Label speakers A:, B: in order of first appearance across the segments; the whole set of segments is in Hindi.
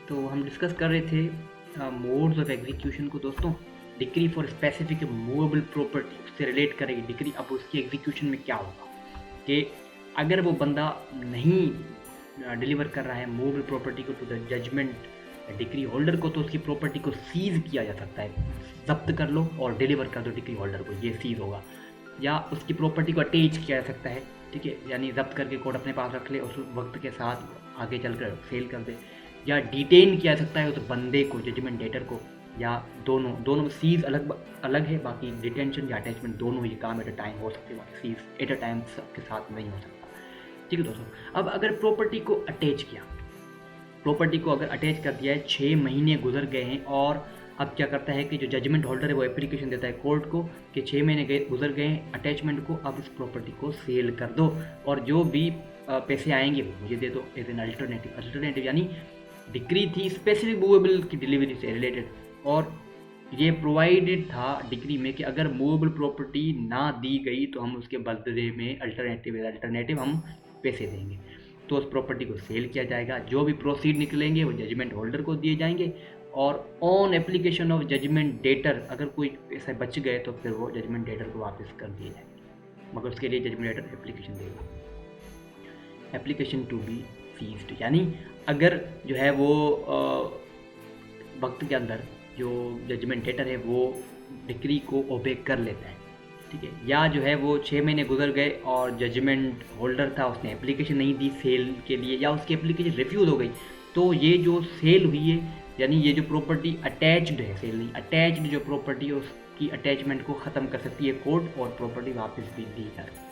A: तो हम डिस्कस कर रहे थे मोड्स ऑफ एग्जीक्यूशन को दोस्तों। Decree for specific movable property उससे रिलेट करेगी डिक्री। अब उसकी एग्जीक्यूशन में क्या होगा कि अगर वो बंदा नहीं डिलीवर कर रहा है मूवेबल प्रॉपर्टी को to the judgment decree holder को, तो उसकी प्रॉपर्टी को सीज किया जा सकता है। जब्त कर लो और डिलीवर कर दो डिक्री होल्डर को, ये सीज होगा। या उसकी प्रॉपर्टी को अटैच किया जा सकता है, ठीक है, यानी जब्त करके कोर्ट अपने पास रख ले, उस वक्त के साथ आगे चलकर सेल कर दे। या डिटेन किया जा सकता है उस बंदे को, जजमेंट डेटर को, या दोनों में सीज अलग अलग है, बाकी डिटेंशन या अटैचमेंट दोनों ही काम एट अ टाइम हो सकते हैं, सीज एट अ टाइम सबके साथ नहीं हो सकता। ठीक है दोस्तों, अब अगर प्रॉपर्टी को अटैच किया, प्रॉपर्टी को अगर अटैच कर दिया है, 6 महीने गुजर गए हैं, और अब क्या करता है कि जो जजमेंट होल्डर है वो एप्लीकेशन देता है कोर्ट को कि 6 महीने गुजर गए हैं अटैचमेंट को, अब इस प्रॉपर्टी को सेल कर दो और जो भी पैसे आएंगे वो मुझे दे दो एज एन अल्टरनेटिव। यानी डिक्री थी स्पेसिफिक मूवेबल की डिलीवरी से रिलेटेड, और ये प्रोवाइडेड था डिक्री में कि अगर मूवेबल प्रॉपर्टी ना दी गई तो हम उसके बदले में अल्टरनेटिव हम पैसे देंगे। तो उस प्रॉपर्टी को सेल किया जाएगा, जो भी प्रोसीड निकलेंगे वो जजमेंट होल्डर को दिए जाएंगे, और on application of judgment debtor अगर कोई पैसे बच गए तो फिर वो जजमेंट डेटर को वापस कर दिए जाएंगे, मगर उसके लिए जजमेंट डेटर एप्लीकेशन देगा। एप्लीकेशन टू बी सीज्ड, यानी अगर जो है वो वक्त के अंदर जो जजमेंट डेटर है वो डिक्री को ओबे कर लेता है, ठीक है, या जो है वो 6 महीने गुजर गए और जजमेंट होल्डर था उसने एप्लीकेशन नहीं दी सेल के लिए, या उसकी एप्लीकेशन रिफ्यूज़ हो गई, तो ये जो सेल हुई है, यानी ये जो प्रॉपर्टी अटैच्ड है, सेल नहीं अटैच्ड जो प्रॉपर्टी है उसकी अटैचमेंट को ख़त्म कर सकती है कोर्ट, और प्रॉपर्टी वापस भी दी जा सकती है।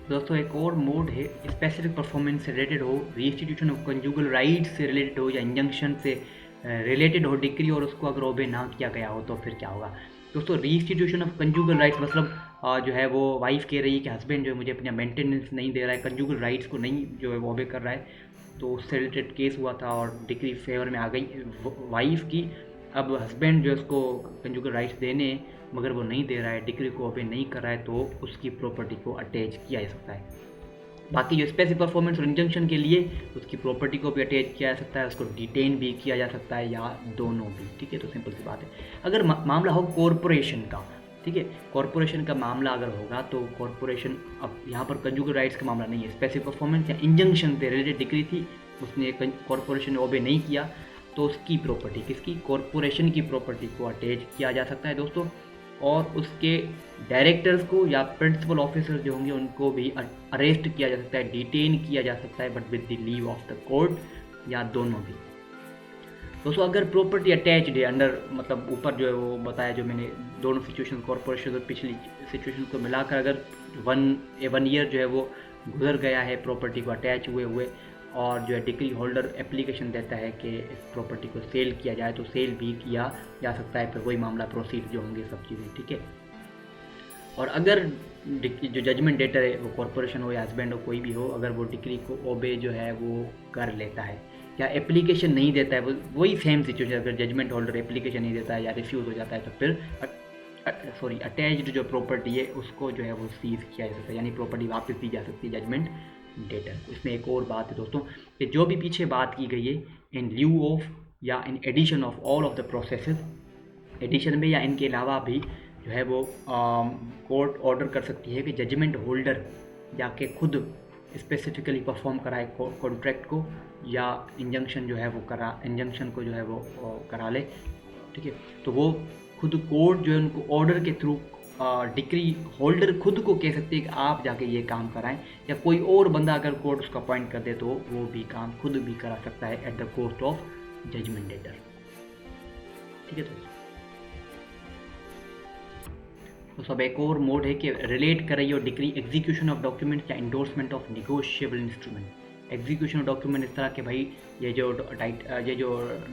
A: दोस्तों एक और मोड है स्पेसिफिक परफॉर्मेंस से रिलेटेड हो, रीइंस्टीट्यूशन ऑफ कंजुगल राइट से रिलेटेड हो, या इंजंक्शन से रिलेटेड हो डिक्री, और उसको अगर ओबे ना किया गया हो तो फिर क्या होगा। दोस्तों रीइंस्टीट्यूशन ऑफ कंजुगल राइट्स मतलब जो है वो वाइफ कह रही है कि हस्बैंड जो है मुझे अपना मेंटेनेंस नहीं दे रहा है, कंजुगल राइट्स को नहीं जो है वो ओबे कर रहा है, तो उससे रिलेटेड केस हुआ था और डिक्री फेवर में आ गई वाइफ की। अब हस्बैंड जो है उसको कंजुगल राइट्स देने मगर वो नहीं दे रहा है, डिक्री को ओबे नहीं कर रहा है, तो उसकी प्रॉपर्टी को अटैच किया जा सकता है। बाकी जो स्पेसिफिक परफॉर्मेंस और इंजंक्शन के लिए उसकी प्रॉपर्टी को भी अटैच किया जा सकता है, उसको डिटेन भी किया जा सकता है, या दोनों भी, ठीक है। तो सिंपल सी बात है। अगर मामला हो कॉरपोरेशन का, ठीक है, कॉरपोरेशन का मामला अगर होगा तो कॉरपोरेशन, अब यहाँ पर कंजुगल राइट्स का मामला नहीं है, स्पेसिफिक परफॉर्मेंस या इंजंक्शन से रिलेटेड डिक्री थी, उसने कॉरपोरेशन ने ओबे नहीं किया, तो उसकी प्रॉपर्टी, किसकी, कॉरपोरेशन की प्रॉपर्टी को अटैच किया जा सकता है दोस्तों, और उसके डायरेक्टर्स को या प्रिंसिपल ऑफिसर जो होंगे उनको भी अरेस्ट किया जा सकता है, डिटेन किया जा सकता है, but with the leave of the court, या दोनों भी। दोस्तों अगर प्रॉपर्टी अटैच्ड है अंडर, मतलब ऊपर जो है वो बताया, जो मैंने दोनों सिचुएशन कॉरपोरेशन और पिछली सिचुएशन को मिलाकर, अगर वन ईयर जो है वो गुजर गया है प्रॉपर्टी को अटैच हुए और जो है डिक्री होल्डर एप्लीकेशन देता है कि इस प्रॉपर्टी को सेल किया जाए, तो सेल भी किया जा सकता है, फिर वही मामला प्रोसीड जो होंगे सब चीज़ें, ठीक है। और अगर जो जजमेंट डेटर है वो कॉरपोरेशन हो या हस्बैंड हो, कोई भी हो, अगर वो डिक्री को ओबे जो है वो कर लेता है या एप्लीकेशन नहीं देता है, वो वही सेम सिचुएशन, अगर जजमेंट होल्डर एप्लीकेशन नहीं देता है या रिफ्यूज़ हो जाता है, तो फिर अटैच्ड जो प्रॉपर्टी है उसको जो है वो सीज किया जा सकता है, यानी प्रॉपर्टी वापस दी जा सकती है जजमेंट डेटर। इसमें एक और बात है दोस्तों कि जो भी पीछे बात की गई है, इन ल्यू ऑफ या in addition of all of the processes, addition में या इनके अलावा भी जो है वो कोर्ट ऑर्डर कर सकती है कि जजमेंट होल्डर जाके खुद स्पेसिफिकली परफॉर्म कराए कॉन्ट्रैक्ट को, या इंजंक्शन जो है वो इंजंक्शन को जो है वो करा ले, ठीक है। तो वो खुद कोर्ट जो है उनको ऑर्डर के थ्रू डिक्री होल्डर खुद को कह सकते हैं कि आप जाके ये काम कराएं, या कोई और बंदा अगर कोर्ट उसको अपॉइंट कर दे तो वो भी काम खुद भी करा सकता है at the cost of judgment debtor, ठीक है। तो सब एक और मोड है कि रिलेट कर रही हो डिक्री एग्जीक्यूशन ऑफ डॉक्यूमेंट्स या endorsement of negotiable instrument. Execution of document इस तरह के भाई ये जो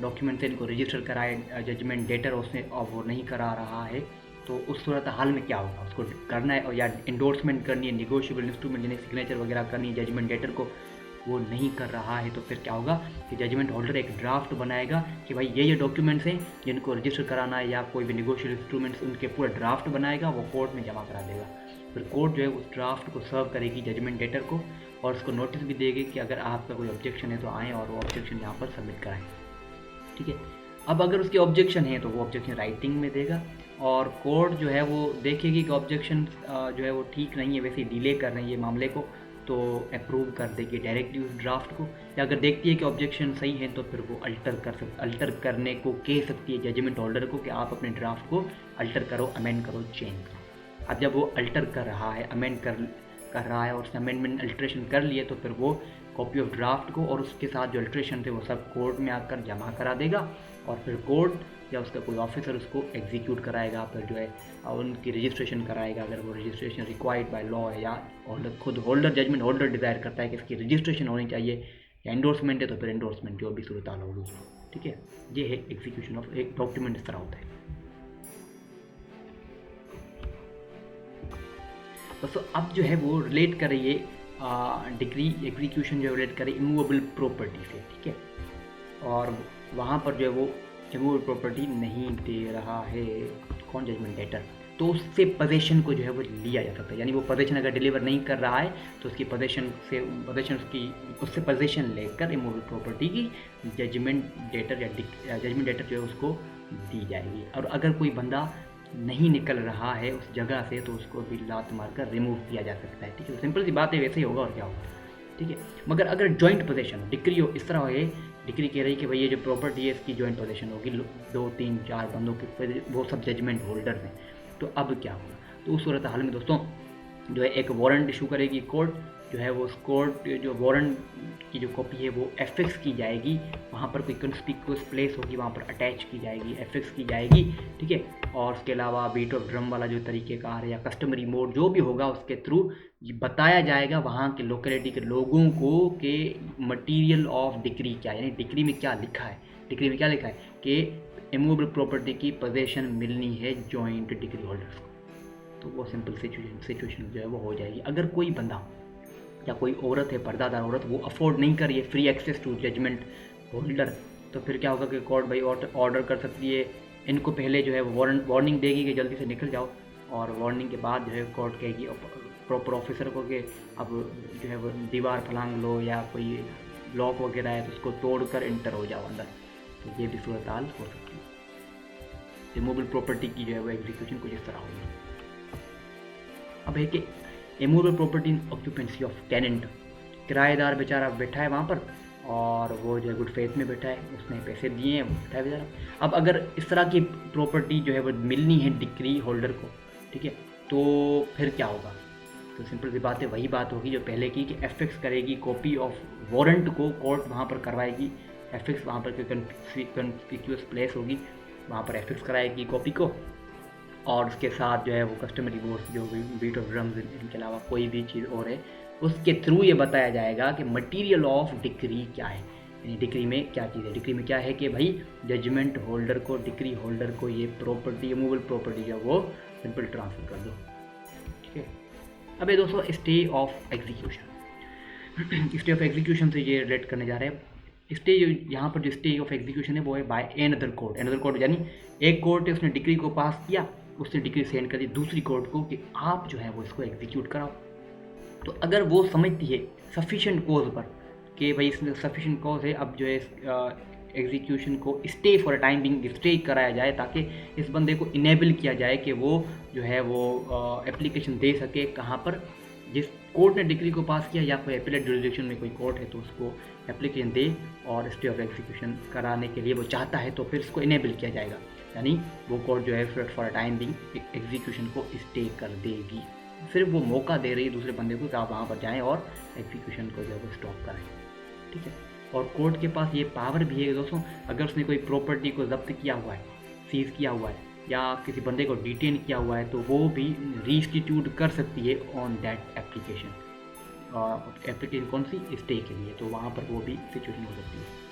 A: डॉक्यूमेंट्स हैं इनको रजिस्टर कराए जजमेंट डेटर, उसने और वो नहीं करा रहा है, तो उस सूरत हाल में क्या होगा, उसको करना है और या इंडोर्समेंट करनी है, निगोशिएबल इंस्ट्रूमेंट यानी सिग्नेचर वगैरह करनी है जजमेंट डेटर को, वो नहीं कर रहा है, तो फिर क्या होगा कि जजमेंट होल्डर एक ड्राफ्ट बनाएगा कि भाई ये डॉक्यूमेंट्स हैं जिनको रजिस्टर कराना है या कोई भी निगोशिएबल इंस्ट्रूमेंट्स, उनके पूरा ड्राफ्ट बनाएगा, वो कोर्ट में जमा करा देगा। फिर कोर्ट जो है उस ड्राफ्ट को सर्व करेगी जजमेंट डेटर को और उसको नोटिस भी देगी कि अगर आपका कोई ऑब्जेक्शन है तो आएँ और वो ऑब्जेक्शन यहाँ पर सबमिट कराएं। ठीक है, अब अगर उसके ऑब्जेक्शन है तो वो ऑब्जेक्शन राइटिंग में देगा और कोर्ट जो है वो देखेगी कि ऑब्जेक्शन जो है वो ठीक नहीं है, वैसे डिले कर रहे हैं ये मामले को, तो अप्रूव कर देगी डायरेक्टली उस ड्राफ्ट को। या अगर देखती है कि ऑब्जेक्शन सही है तो फिर वो अल्टर करने को कह सकती है जजमेंट होल्डर को कि आप अपने ड्राफ्ट को अल्टर करो, अमेंड करो, चेंज करो। अब जब वो अल्टर कर रहा है, अमेंड कर रहा है और उसने अमेंडमेंट अल्ट्रेशन कर लिए तो फिर वो कॉपी ऑफ ड्राफ्ट को और उसके साथ जो अल्ट्रेशन थे वो सब कोर्ट में आकर जमा करा देगा और फिर कोर्ट या उसका कोई ऑफिसर उसको एग्जीक्यूट कराएगा, फिर जो है उनकी रजिस्ट्रेशन कराएगा अगर वो रजिस्ट्रेशन रिक्वायर्ड बाय लॉ है या होल्डर जजमेंट होल्डर डिज़ायर करता है कि इसकी रजिस्ट्रेशन होनी चाहिए या एंडोर्समेंट है तो फिर एंडोर्समेंट जो भी सूरत हाल होगी। ठीक है, ये है एग्जीक्यूशन ऑफ एक डॉक्यूमेंट इस तरह होता है। दोस्तों अब जो है वो रिलेट कर रही है डिक्री एग्जीक्यूशन जो रिलेट करे इमूवेबल प्रॉपर्टी से। ठीक है, और वहाँ पर जो है वो इमूवेबल प्रॉपर्टी नहीं दे रहा है कौन, जजमेंट डेटर, तो उससे पोजेशन को जो है वो लिया जा सकता है। यानी वो पोजेशन अगर डिलीवर नहीं कर रहा है तो उसकी पोजेशन उससे पोजेशन लेकर इमूवेबल प्रॉपर्टी की जजमेंट डेटर या जजमेंट डेटर जो है उसको दी जाएगी। और अगर कोई बंदा नहीं निकल रहा है उस जगह से तो उसको भी लात मारकर रिमूव किया जा सकता है। ठीक है, सिंपल सी बात है, वैसे ही होगा और क्या होगा। ठीक है, मगर अगर जॉइंट पोजेशन डिक्री हो, इस तरह है डिक्री कह रही है कि भाई ये जो प्रॉपर्टी है इसकी जॉइंट पोजेशन होगी 2 3 4 बंदों की, वो सब जजमेंट होल्डर हैं, तो अब क्या होगा। तो उस सूरत हाल में दोस्तों जो है एक वारंट इशू करेगी कोर्ट, जो है वो उस कोर्ट जो वारंट की जो कॉपी है वो एफिक्स की जाएगी, वहाँ पर कोई कंस्पिक्यूअस प्लेस होगी वहाँ पर अटैच की जाएगी, एफिक्स की जाएगी। ठीक है, और उसके अलावा बीट ऑफ ड्रम वाला जो तरीक़ेकार है या कस्टमरी मोड जो भी होगा उसके थ्रू ये बताया जाएगा वहाँ के लोकेलिटी के लोगों को कि मटीरियल ऑफ डिक्री क्या है, यानी डिक्री में क्या लिखा है। डिक्री में क्या लिखा है कि इमूवेबल प्रॉपर्टी की पोजेशन मिलनी है जॉइंट डिक्री होल्डर्स को, तो वो सिंपल सिचुएशन जो है वो हो जाएगी। अगर कोई बंदा या कोई औरत है, पर्दादार औरत, वो अफोर्ड नहीं कर रही है free access to judgment holder, तो फिर क्या होगा कि कोर्ट भाई ऑर्डर कर सकती है, इनको पहले जो है वार्निंग देगी कि जल्दी से निकल जाओ, और वार्निंग के बाद जो है कोर्ट कहेगी प्रॉपर ऑफिसर को कि अब जो है वो दीवार फलांग लो या कोई लॉक वगैरह है तो उसको तोड़कर इंटर हो जाओ अंदर। तो ये भी सूरत हाल हो सकती है। रिमूवेबल प्रॉपर्टी की जो है वो एग्जीक्यूशन कुछ इस तरह होगी। अब है कि immovable property in occupancy of tenant, किराएदार बेचारा बैठा है वहाँ पर और वो जो है गुड फेथ में बैठा है, उसने पैसे दिए हैं, वो बैठा है बेचारा। अब अगर इस तरह की प्रॉपर्टी जो है वो मिलनी है डिक्री होल्डर को, ठीक है, तो फिर क्या होगा। तो सिंपल सी बात है, वही बात होगी जो पहले की कि एफिक्स करेगी कॉपी ऑफ वारंट को, कोर्ट वहाँ पर करवाएगी एफिक्स, वहाँ पर कंस्पिक्यूअस प्लेस होगी वहाँ पर एफिक्स कराएगी कॉपी को, और उसके साथ जो है वो कस्टमरी बोर्ड्स जो भी बीट ऑफ ड्रम्स इनके अलावा कोई भी चीज़ और है उसके थ्रू ये बताया जाएगा कि मटेरियल ऑफ डिक्री क्या है, यानी डिक्री में क्या चीज़ है। डिक्री में क्या है कि भाई जजमेंट होल्डर को, डिक्री होल्डर को ये प्रॉपर्टी, मूवेबल प्रॉपर्टी जो वो सिंपल ट्रांसफर कर दो। ठीक है, अब ये दोस्तों stay of execution, stay of execution से ये रिलेट करने जा रहे हैं। स्टे यहाँ पर जो स्टे ऑफ एग्जीक्यूशन है वो है by another court. Another court यानी एक कोर्ट है, उसने डिक्री को पास किया, उसने डिक्री सेंड कर दी दूसरी कोर्ट को कि आप जो है वो इसको एग्जीक्यूट कराओ। तो अगर वो समझती है सफिशिएंट कॉज पर कि भाई इसमें सफिशिएंट कॉज है, अब जो है एग्जीक्यूशन को stay for time being stay कराया जाए ताकि इस बंदे को इनेबल किया जाए कि वो जो है वो एप्लीकेशन दे सके कहाँ पर, जिस कोर्ट ने डिक्री को पास किया या कोई एपीलेट जुरिडिक्शन में कोई कोर्ट है तो उसको एप्लीकेशन दे और स्टे ऑफ एग्जीक्यूशन कराने के लिए वो चाहता है तो फिर इसको इनेबल किया जाएगा, यानी वो कोर्ट जो है फॉर टाइम बिंग एग्जीक्यूशन को स्टे कर देगी। सिर्फ वो मौका दे रही है दूसरे बंदे को कि आप वहाँ पर जाएँ और एग्जीक्यूशन को जो है वो स्टॉप कराएँ। ठीक है, और कोर्ट के पास ये पावर भी है दोस्तों, अगर उसने कोई प्रॉपर्टी को जब्त किया हुआ है, सीज किया हुआ है या किसी बंदे को डिटेन किया हुआ है तो वो भी रीस्टिट्यूट कर सकती है ऑन दैट एप्लीकेशन, और एप्लीकेशन कौन सी, स्टे के लिए, तो वहाँ पर वो भी सिचुएशन हो सकती है।